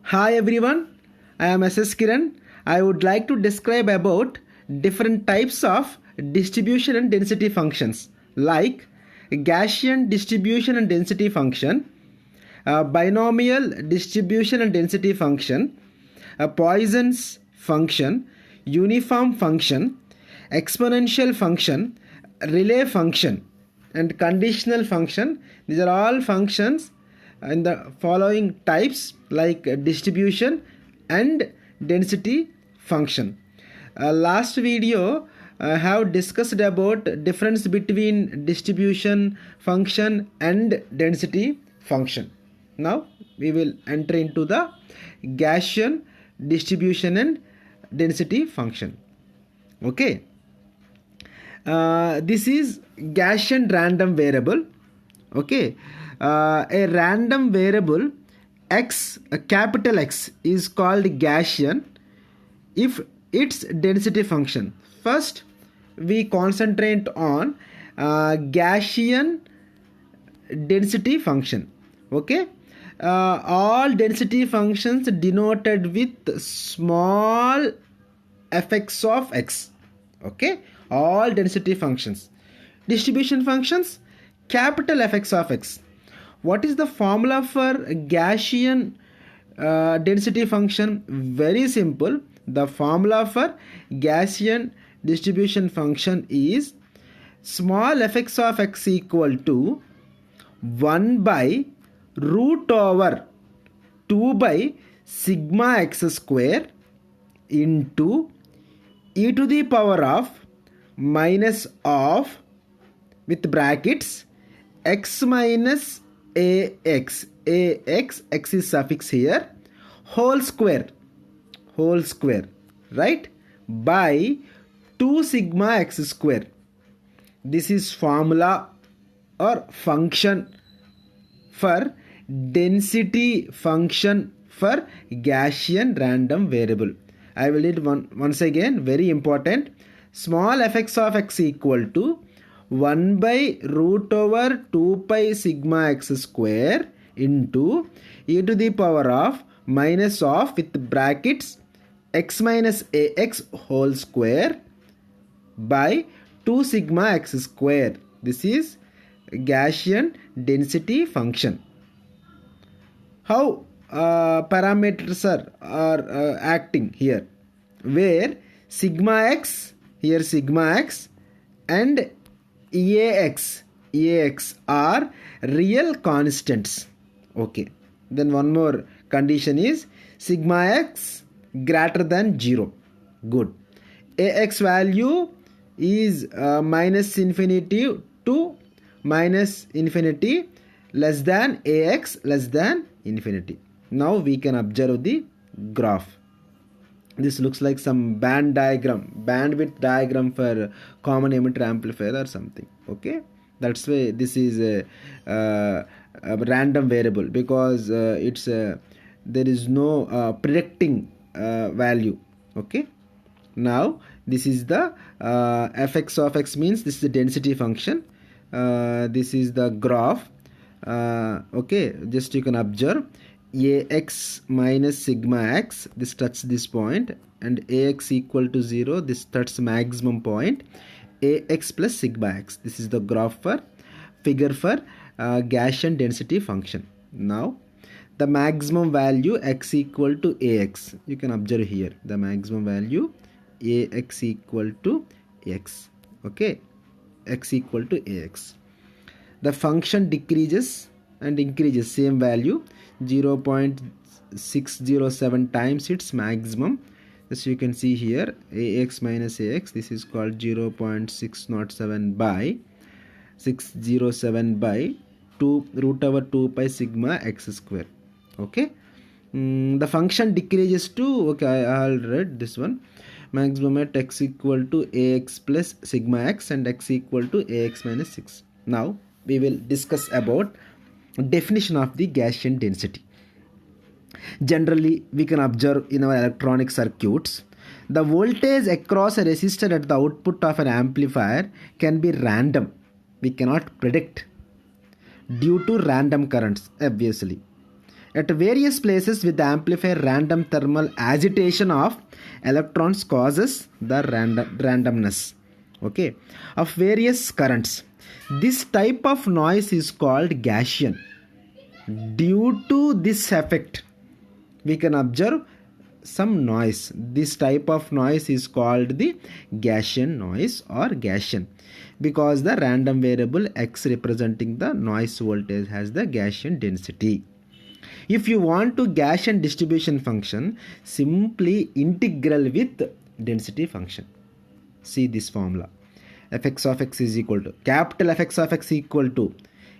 Hi everyone, I am S Kiran. I would like to describe about different types of distribution and density functions like Gaussian distribution and density function, binomial distribution and density function, Poisson's function, uniform function, exponential function, Rayleigh function, and conditional function. These are all functions in the following types like distribution and density function. Last video I have discussed about difference between distribution function and density function. Now we will enter into the Gaussian distribution and density function. Okay. This is Gaussian random variable. Okay. A random variable x, a capital X, is called Gaussian if its density function. First, we concentrate on Gaussian density function. Okay. All density functions denoted with small fx of x. Okay. All density functions. Distribution functions, capital Fx of x. What is the formula for Gaussian density function? Very simple. The formula for Gaussian distribution function is small fx of x equal to 1 by root over 2 by sigma x square into e to the power of minus of, with brackets, x minus ax, x is suffix here, whole square, right, by 2 sigma x square. This is formula or function for density function for Gaussian random variable. I will read once again, very important. Small fx of x equal to 1 by root over 2 pi sigma x square into e to the power of minus of, with brackets, x minus ax whole square by 2 sigma x square. This is Gaussian density function. How parameters are acting here, where sigma x, here sigma x, and ax are real constants. Okay. Then one more condition is sigma x greater than 0. Good. Ax value is minus infinity to minus infinity, less than ax less than infinity. Now we can observe the graph. This looks like some bandwidth diagram for common emitter amplifier or something. Okay, that's why this is a random variable, because it's there is no predicting value. Okay, now this is the fx of x, means this is the density function. This is the graph. Okay, just you can observe ax minus sigma x, this touches this point, and ax equal to 0, this touches maximum point, ax plus sigma x. This is the graph for figure for Gaussian density function. Now the maximum value x equal to ax, you can observe here the maximum value ax equal to x. Okay, x equal to ax. The function decreases and increases, same value, 0.607 times its maximum. As you can see here, ax minus ax, this is called 0.607 by 607 by 2 root over 2 pi sigma x square. Okay. The function decreases to, okay, I'll read this one, maximum at x equal to ax plus sigma x and x equal to ax minus 6. Now we will discuss about definition of the Gaussian density. Generally, we can observe in our electronic circuits, the voltage across a resistor at the output of an amplifier can be random. We cannot predict due to random currents, obviously. at various places with the amplifier random thermal agitation of electrons causes the randomness, okay, of various currents. This type of noise is called Gaussian. Due to this effect, we can observe some noise. This type of noise is called the Gaussian noise or Gaussian, because the random variable x representing the noise voltage has the Gaussian density. If you want to Gaussian distribution function, simply integral with density function. See this formula. Fx of x is equal to capital Fx of x equal to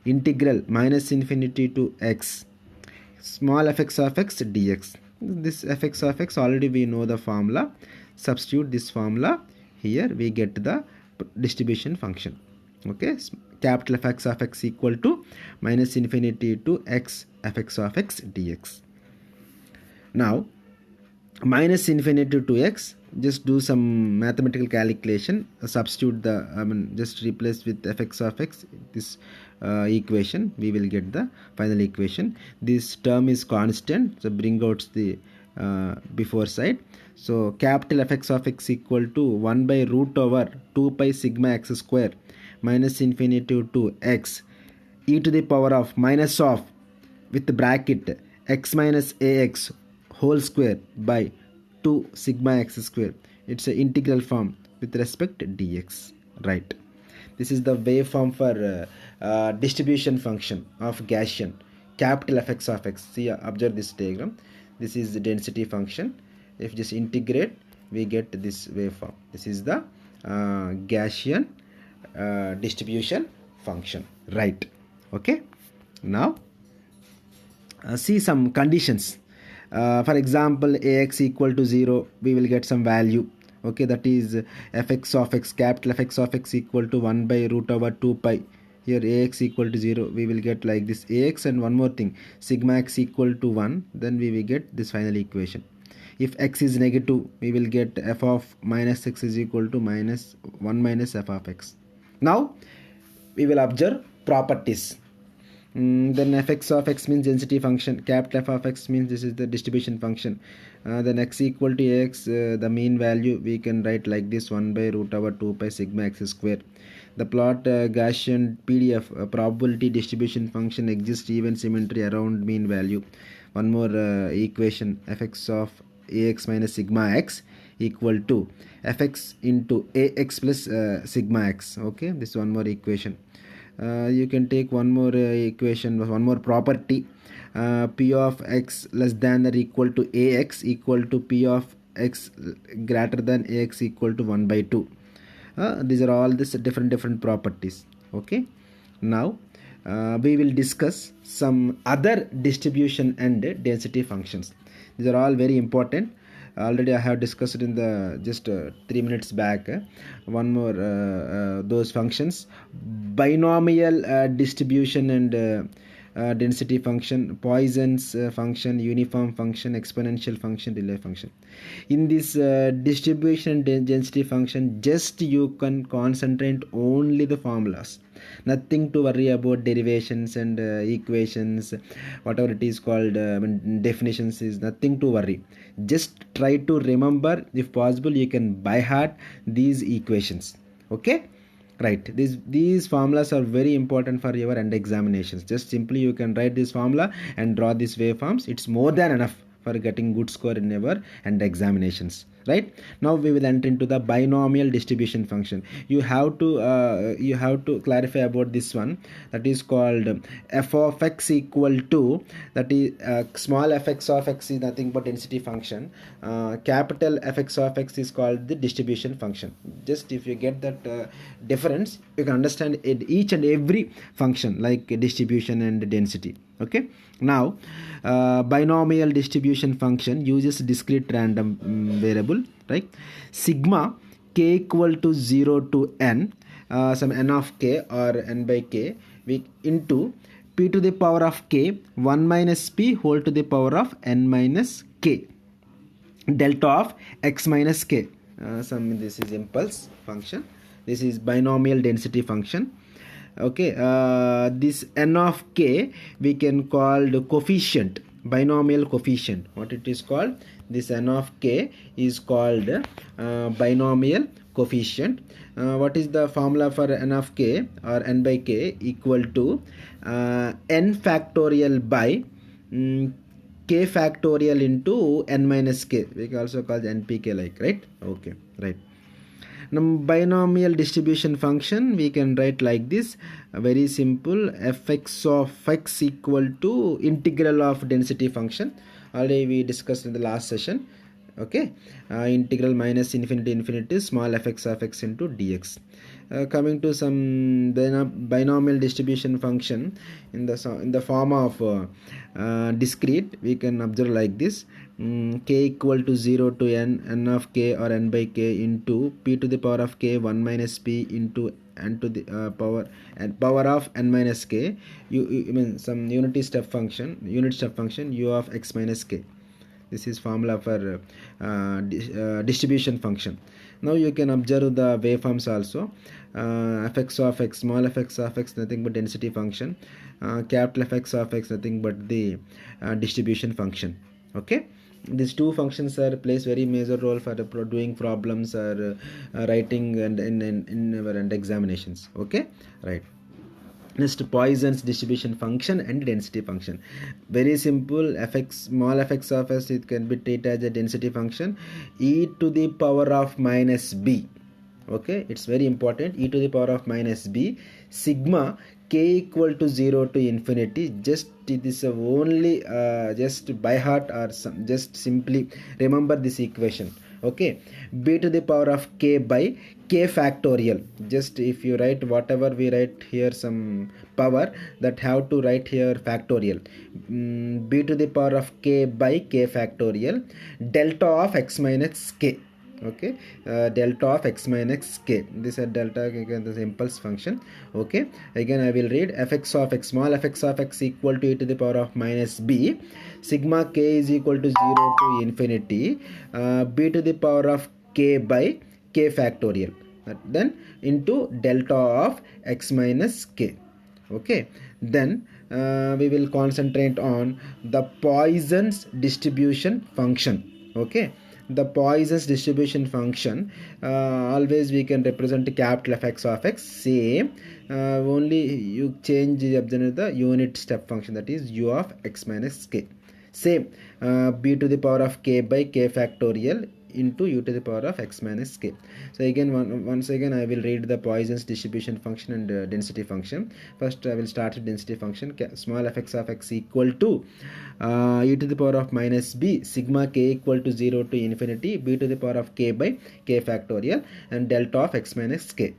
integral minus infinity to x small fx of x dx. This fx of x already we know the formula. Substitute this formula here, we get the distribution function. Okay, capital Fx of x equal to minus infinity to x fx of x dx. Now minus infinity to x, just do some mathematical calculation, substitute the just replace with fx of x this equation, we will get the final equation. This term is constant, so bring out the before side. So capital Fx of x equal to 1 by root over 2 pi sigma x square minus infinity to x e to the power of minus of with the bracket x minus ax whole square by 2 sigma x square. It's an integral form with respect to dx, right? This is the waveform for distribution function of Gaussian, capital Fx of x. See, observe this diagram. This is the density function. If just integrate, we get this waveform. This is the Gaussian distribution function, right? Okay. Now see some conditions. For example, ax equal to 0, we will get some value. Okay, that is fx of x, capital Fx of x equal to 1 by root over 2 pi. Here ax equal to 0, we will get like this ax, and one more thing, sigma x equal to 1, then we will get this final equation. If x is negative, we will get f of minus x is equal to minus 1 minus f of x. Now we will observe properties. Then fx of x means density function, capital F of x means this is the distribution function. Then x equal to x, the mean value we can write like this, 1 by root over 2 pi sigma x square. The plot Gaussian PDF probability distribution function exists even symmetry around mean value. One more equation, fx of ax minus sigma x equal to fx into ax plus sigma x. Okay, this one more equation. You can take one more equation, one more property, p of x less than or equal to ax equal to p of x greater than ax equal to 1 by 2. These are all this different properties. Okay, now we will discuss some other distribution and density functions. These are all very important. Already I have discussed it in the just 3 minutes back. One more those functions, binomial distribution and density function, Poisson's function, uniform function, exponential function, Rayleigh function. In this distribution and density function, just you can concentrate only the formulas. Nothing to worry about derivations and equations, whatever it is called, definitions is nothing to worry. Just try to remember. If possible, you can by heart these equations. Okay, right? These formulas are very important for your end examinations. Just simply you can write this formula and draw these waveforms. It's more than enough for getting good score in your end examinations. Right, now we will enter into the binomial distribution function. You have to clarify about this one, that is called f of x equal to, that is small fx of x is nothing but density function, capital fx of x is called the distribution function. Just if you get that difference, you can understand it, each and every function like distribution and density. Okay, now binomial distribution function uses discrete random variable, right? Sigma k equal to 0 to n, some n of k or n by k, we into p to the power of k 1 minus p whole to the power of n minus k, delta of x minus k. This is impulse function. This is binomial density function. Okay, this n of k we can call the coefficient binomial coefficient. What it is called? This n of k is called binomial coefficient. What is the formula for n of k or n by k? Equal to n factorial by k factorial into n minus k. We can also call the npk, like, right? Okay, right. Now binomial distribution function we can write like this, very simple. Fx of x equal to integral of density function. Already we discussed in the last session. Okay, integral minus infinity infinity small fx of x into dx. Coming to some binomial distribution function in the form of discrete, we can observe like this. K equal to 0 to n of k or n by k into p to the power of k 1 minus p into n to the power of n minus k. You mean some unit step function u of x minus k. This is formula for distribution function. Now you can observe the waveforms also. Fx of x, small fx of x, nothing but density function. Capital Fx of x, nothing but the distribution function. Okay, these two functions plays very major role for doing problems or writing and in our examinations. Okay, right. Next, Poisson's distribution function and density function. Very simple. Fx, small fx of s, it can be treated as a density function. E to the power of minus b. Okay, it's very important. E to the power of minus b sigma k equal to 0 to infinity. Just it is only just by heart or just simply remember this equation. Okay, b to the power of k by k factorial. Just if you write whatever we write here some power, that have to write here factorial. B to the power of k by k factorial delta of x minus k. Okay, delta of x minus k. This is delta, again this impulse function. Okay, again I will read fx of x, small fx of x equal to e to the power of minus b sigma k is equal to 0 to infinity b to the power of k by k factorial, then into delta of x minus k. Okay, then we will concentrate on the Poisson's distribution function. Okay, the Poisson's distribution function, always we can represent capital Fx of x, same, only you change the unit step function, that is u of x minus k. Same, b to the power of k by k factorial into u to the power of x minus k. So again, once again I will read the Poisson's distribution function and density function. First I will start with density function. Small fx of x equal to e to the power of minus b sigma k equal to 0 to infinity b to the power of k by k factorial and delta of x minus k.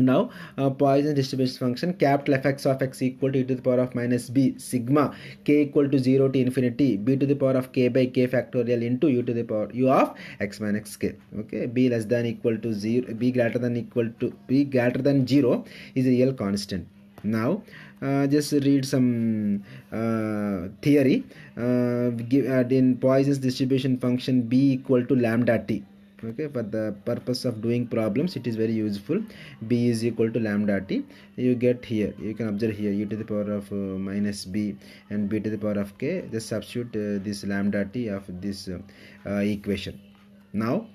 Now Poisson distribution function, capital Fx of x equal to e to the power of minus b sigma k equal to 0 to infinity b to the power of k by k factorial into u to the power u of x minus k. Okay, b less than equal to 0, b greater than 0 is a real constant. Now just read some theory. In Poisson's distribution function, b equal to lambda t. Okay, for the purpose of doing problems it is very useful. B is equal to lambda t. You get here, you can observe here e to the power of minus b and b to the power of k. Just substitute this lambda t of this equation. Now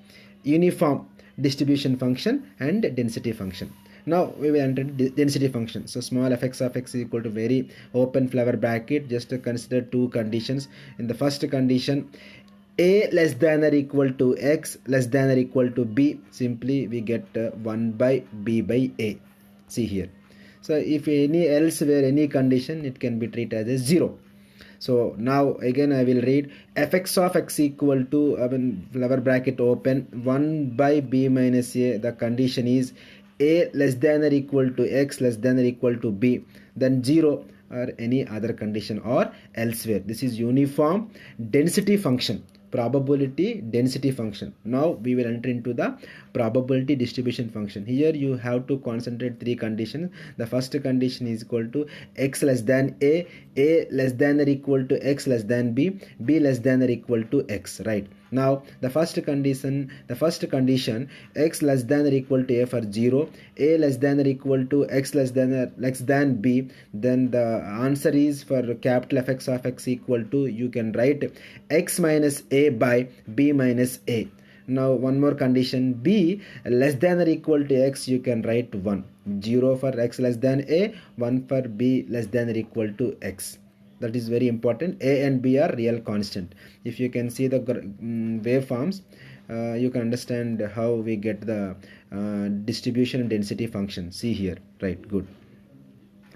uniform distribution function and density function. Now we will enter density function. So small fx of x is equal to very open flower bracket. Just to consider two conditions. In the first condition, a less than or equal to x less than or equal to b, simply we get 1 by b by a. See here. So if any elsewhere any condition, it can be treated as a 0. So now again I will read fx of x equal to flower bracket open 1 by b minus a. The condition is a less than or equal to x less than or equal to b, then 0 or any other condition or elsewhere. This is uniform density function, probability density function. Now we will enter into the probability distribution function. Here you have to concentrate three conditions. The first condition is equal to x less than a less than or equal to x less than b less than or equal to x, right? Now the first condition x less than or equal to a for 0, a less than or equal to x less than b, then the answer is for capital Fx of x equal to, you can write x minus a by b minus a. Now one more condition, b less than or equal to x, you can write 1, 0 for x less than a, 1 for b less than or equal to x. That is very important. A and b are real constant. If you can see the waveforms, you can understand how we get the distribution and density function. See here, right? Good.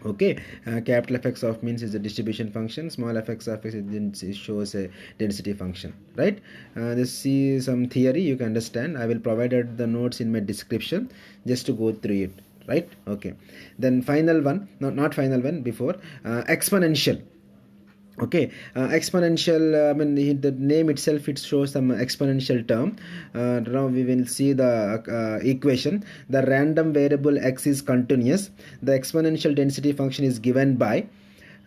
Okay, capital Fx of means is a distribution function, small fx of x shows a density function, right? This is some theory, you can understand. I will provide the notes in my description just to go through it, right? Okay, then final one, no, not final one, before exponential. Okay, exponential, I mean the name itself, it shows some exponential term. Now we will see the equation. The random variable x is continuous. The exponential density function is given by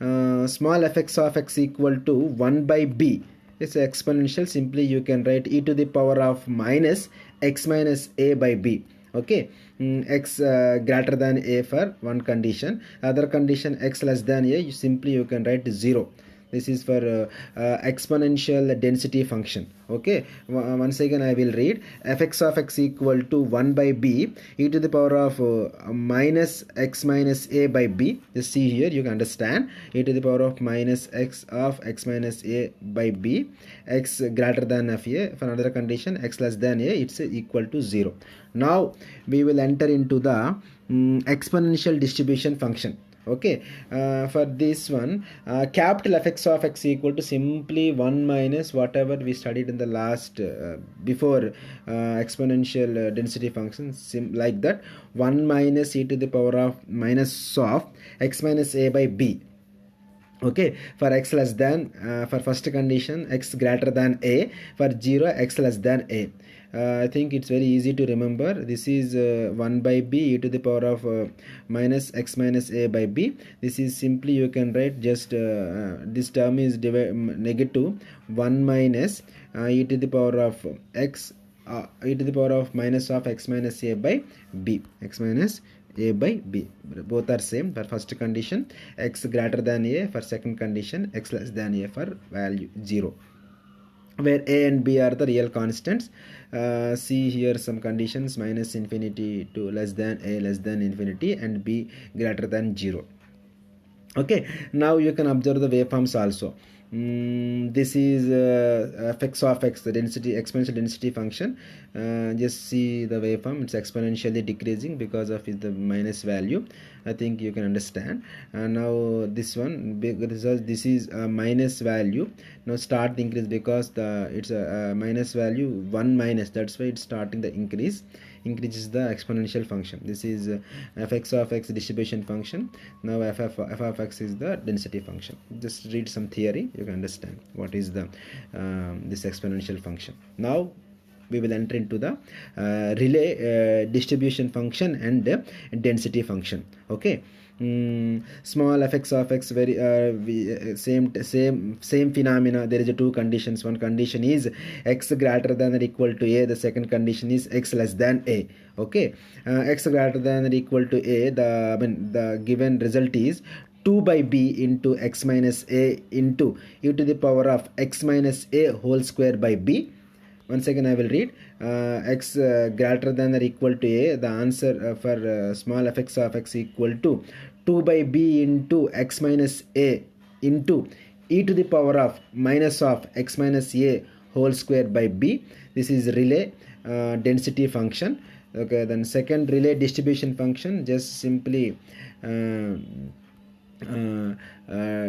small fx of x equal to 1 by b. It's exponential. Simply you can write e to the power of minus x minus a by b. Okay, x greater than a for one condition. Other condition x less than a, you can write 0. This is for exponential density function. Okay, once again I will read fx of x equal to 1 by b e to the power of minus x minus a by b. Just see here, you can understand, e to the power of minus x of x minus a by b, x greater than of a. For another condition x less than a, it's equal to 0. Now we will enter into the exponential distribution function. Okay, for this one, capital Fx of x equal to simply 1 minus whatever we studied in the last before exponential density function, like that, 1 minus e to the power of minus of x minus a by b. Okay, for x less than, for first condition x greater than a, for 0 x less than a. I think it's very easy to remember. This is 1 by b e to the power of minus x minus a by b. This is simply, you can write just this term is negative 1 minus e to the power of x e to the power of minus of x minus a by b, x minus a by b. Both are same for first condition, x greater than a, for second condition x less than a for value 0, where a and b are the real constants. See here some conditions, minus infinity to less than a less than infinity, and b greater than 0. Okay, now you can observe the waveforms also. This is fx of x, the density, exponential density function. Just see the waveform, it's exponentially decreasing because of the minus value. I think you can understand. Now this one, this is a minus value. Now start the increase because it's a minus value 1 minus, that's why it's starting the increase. Increases the exponential function. This is fx of x distribution function. Now f of x is the density function. Just read some theory, you can understand what is the this exponential function. Now we will enter into the Rayleigh distribution function and density function. Okay, small fx of x, very same phenomena. There is two conditions. One condition is x greater than or equal to a, the second condition is x less than a. Okay, x greater than or equal to a, the given result is 2 by b into x minus a into e to the power of x minus a whole square by b. Once again I will read x greater than or equal to a, the answer for small fx of x equal to 2 by b into x minus a into e to the power of minus of x minus a whole square by b. This is Rayleigh density function. Okay, then second Rayleigh distribution function, just simply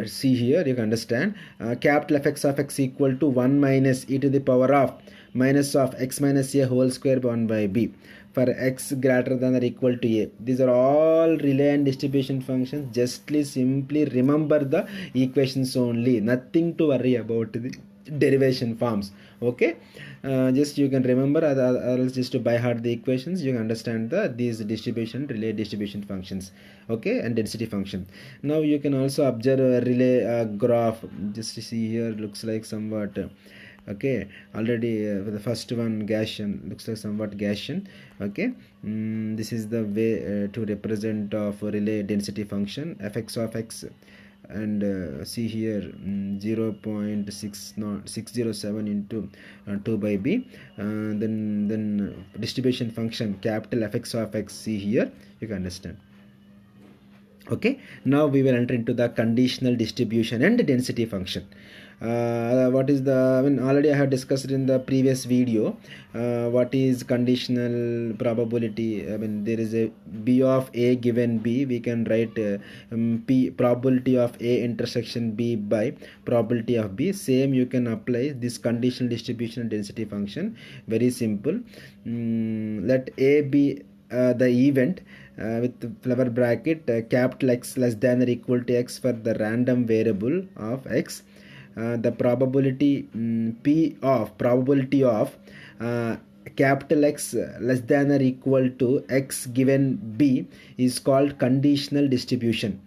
see here, you can understand, capital Fx of x equal to 1 minus e to the power of minus of x minus a whole square by 1 by b for x greater than or equal to a. These are all Rayleigh and distribution functions. Just simply remember the equations only, nothing to worry about the derivation forms. Okay, just you can remember, or else just to by heart the equations, you can understand these distribution, Rayleigh distribution functions. Okay, and density function. Now you can also observe a Rayleigh graph. Just see here, looks like somewhat Okay, already the first one Gaussian, looks like somewhat Gaussian. Okay, this is the way to represent of Rayleigh density function fx of x, and see here 0.607 into 2 by b, then distribution function capital fx of x, see here, you can understand. Okay, now we will enter into the conditional distribution and density function. What is the, I mean, already I have discussed in the previous video what is conditional probability. I mean, there is a b of a given b, we can write p probability of a intersection b by probability of b. Same you can apply this conditional distribution and density function. Very simple. Let a be the event with flower bracket capital X less than or equal to x for the random variable of x. The probability probability of capital X less than or equal to x given b is called conditional distribution.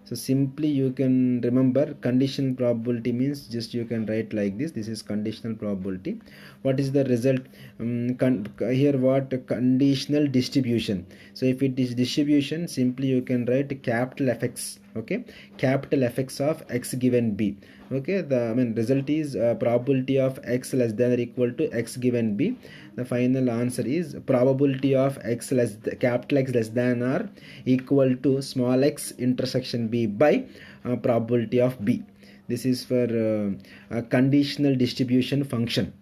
So simply you can remember conditional probability means just you can write like this. This is conditional probability. What is the result? Here what conditional distribution. So if it is distribution, simply you can write capital Fx. Okay, capital Fx of x given b. Okay, the result is probability of x less than or equal to x given b. The final answer is probability of capital X less than or equal to small x intersection b by probability of b. This is for a conditional distribution function.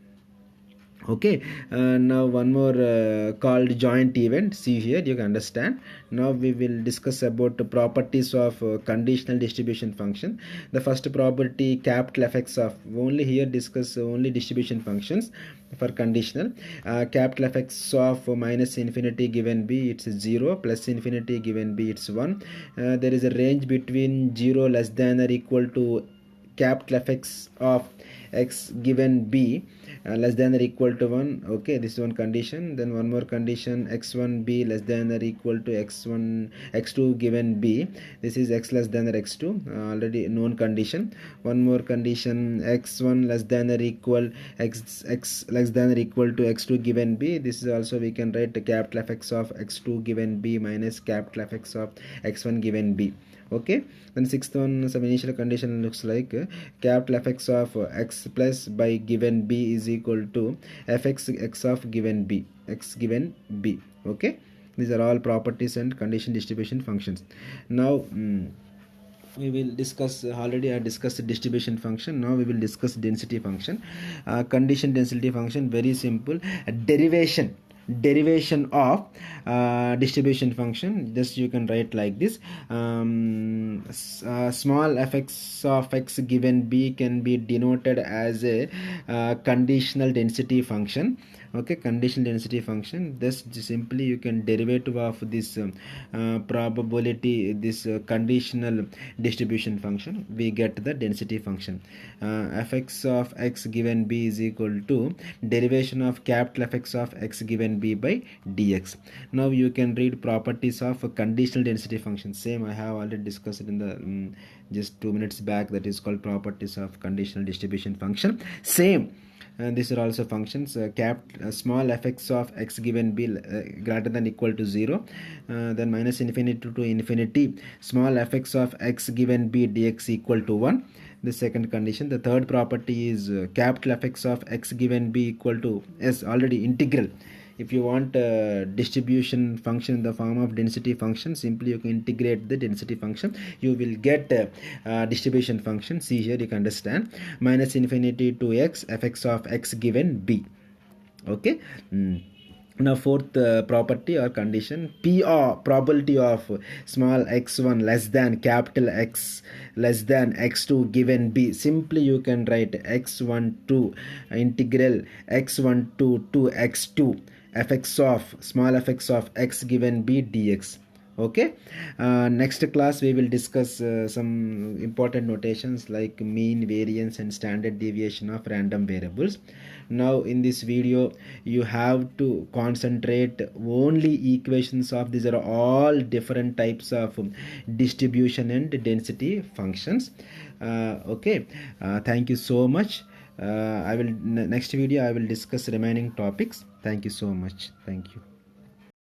Okay, now one more called joint event. See here, you can understand. Now we will discuss about the properties of conditional distribution function. The first property capital Fx of, only here discuss only distribution functions for conditional. Capital Fx of minus infinity given b, it's 0, plus infinity given b, it's 1. There is a range between 0 less than or equal to capital Fx of x given b less than or equal to 1. Okay, this is one condition. Then one more condition, x1 b less than or equal to x2 given b. This is x less than or x2, already known condition. One more condition, x1 less than or equal x less than or equal to x2 given b. This is also we can write the capital Fx of x2 given b minus capital Fx of x1 given b. Okay, then sixth one, some initial condition looks like capital Fx of x plus by given b is equal to fx x of given b, x given b. Okay, these are all properties and condition distribution functions. Now we will discuss, already I discussed distribution function. Now we will discuss density function. Condition density function, very simple. Derivation of distribution function, just you can write like this. Small fx of x given b can be denoted as a conditional density function. Okay, conditional density function, this simply you can derivative of this probability, this conditional distribution function, we get the density function. Fx of x given b is equal to derivation of capital Fx of x given b by dx. Now you can read properties of a conditional density function. Same I have already discussed in the just 2 minutes back, that is called properties of conditional distribution function. Same, and these are also functions. Small fx of x given b greater than equal to 0, then minus infinity to infinity small fx of x given b dx equal to 1. The second condition. The third property is capital Fx of x given b equal to s, already integral. If you want distribution function in the form of density function, simply you can integrate the density function, you will get distribution function. See here, you can understand, minus infinity to x fx of x given b. Okay. Now fourth property or condition, probability of small x1 less than capital X less than x2 given b. Simply you can write x12 integral x12 to x2 fx of small fx of x given b dx. Okay, next class we will discuss some important notations like mean, variance and standard deviation of random variables. Now in this video you have to concentrate only equations of, these are all different types of distribution and density functions. Okay, thank you so much. I will next video I will discuss remaining topics. Thank you so much. Thank you.